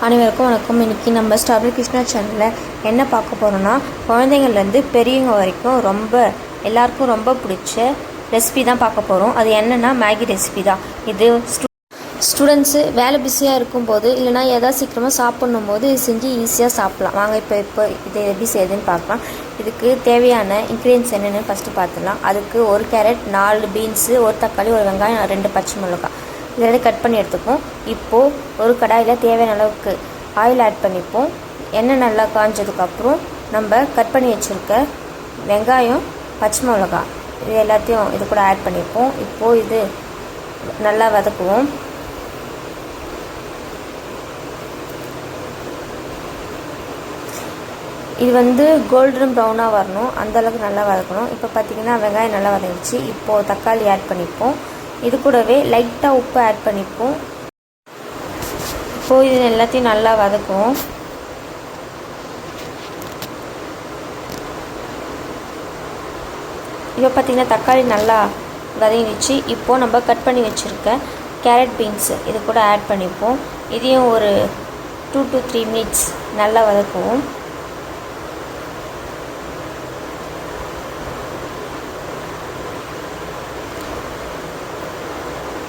அனைவருக்கும் வணக்கம். இன்றைக்கி நம்ம ஸ்டார்பர் கிருஷ்ணா சேனலில் என்ன பார்க்க போகிறோன்னா, குழந்தைங்கள்லேருந்து பெரியவங்க வரைக்கும் எல்லாருக்கும் ரொம்ப பிடிச்ச ரெசிபி தான் பார்க்க போகிறோம். அது என்னென்னா மேகி ரெசிபி தான். இது ஸ்டூடெண்ட்ஸு வேலை பிஸியாக இருக்கும்போது இல்லைனா எதாவது சீக்கிரமாக சாப்பிட்ணும் போது இது செஞ்சு ஈஸியாக சாப்பிட்லாம். வாங்க இப்போ இது எப்படி செய்யுதுன்னு பார்க்கலாம். இதுக்கு தேவையான இன்க்ரீடியன்ஸ் என்னென்னு ஃபஸ்ட்டு பார்த்துடலாம். அதுக்கு 1 கேரட், 4 பீன்ஸு, 1 தக்காளி, 1 வெங்காயம், 2 பச்சை மிளகாய் இதெல்லாம் கட் பண்ணி எடுத்துப்போம். இப்போது ஒரு கடாயில் தேவையான அளவுக்கு ஆயில் ஆட் பண்ணிப்போம். எண்ணெய் நல்லா காஞ்சதுக்கப்புறம் நம்ம கட் பண்ணி வச்சுருக்க வெங்காயம், பச்சை மிளகாய் இது எல்லாத்தையும் இது கூட ஆட் பண்ணிப்போம். இப்போது இது நல்லா வதக்குவோம். இது கோல்டன் ப்ரௌனாக வரணும், அந்தளவுக்கு நல்லா வதக்கணும். இப்போ பார்த்திங்கன்னா வெங்காயம் நல்லா வதங்கிச்சு. இப்போது தக்காளி ஆட் பண்ணிப்போம். இது கூடவே லைட்டாக உப்பு ஆட் பண்ணிப்போம். இப்போது இது எல்லாத்தையும் நல்லா வதக்குவோம். இப்போ பார்த்திங்கன்னா தக்காளி நல்லா வதங்கிடுச்சு. இப்போது நம்ம கட் பண்ணி வச்சுருக்க கேரட், பீன்ஸு இது கூட ஆட் பண்ணிப்போம். இதையும் ஒரு 2 to 3 minutes நல்லா வதக்குவோம்.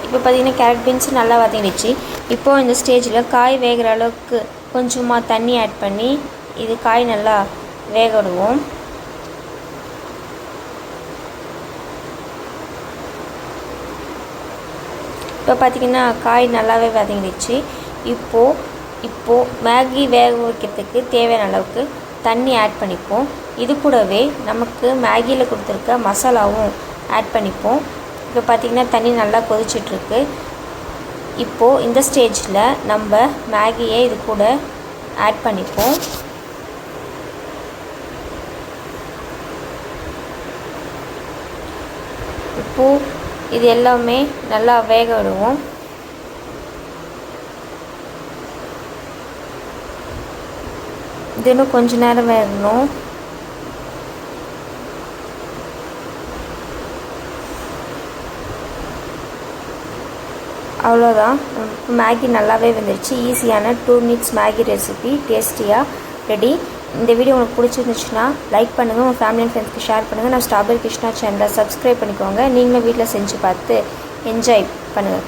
இப்போ பார்த்திங்கன்னா கேரட், பீன்ஸு நல்லா வதங்கிடுச்சு. இப்போது இந்த ஸ்டேஜில் காய் வேகிற அளவுக்கு கொஞ்சமாக தண்ணி ஆட் பண்ணி இது காய் நல்லா வேக விடுவோம். இப்போ பார்த்திங்கன்னா காய் நல்லாவே வதங்கிடுச்சு. இப்போது மேகி வேக வைக்கிறதுக்கு தேவையான அளவுக்கு தண்ணி ஆட் பண்ணிப்போம். இது கூடவே நமக்கு மேகியில் கொடுத்துருக்க மசாலாவும் ஆட் பண்ணிப்போம். இப்போ பார்த்திங்கன்னா தண்ணி நல்லா கொதிச்சிட்ருக்கு. இப்போது இந்த ஸ்டேஜில் நம்ம மேகியை இது கூட ஆட் பண்ணிப்போம். இப்போது இது எல்லாமே நல்லா வேக விடுவோம். இது இன்னும் கொஞ்ச நேரம் வேகணும். அவ்வளோதான், மேகி நல்லாவே வந்துடுச்சு. ஈஸியான 2 minutes மேகி ரெசிபி டேஸ்டியாக ரெடி. இந்த வீடியோ உங்களுக்கு பிடிச்சிருந்துச்சுன்னா லைக் பண்ணுங்கள், உங்கள் ஃபேமிலி அண்ட் ஃப்ரெண்ட்ஸ்க்கு ஷேர் பண்ணுங்கள். நான் ஸ்டார்பர் கிருஷ்ணா சேனலை சப்ஸ்கிரைப் பண்ணிக்கோங்க. நீங்களும் வீட்டில் செஞ்சு பார்த்து என்ஜாய் பண்ணுங்கள்.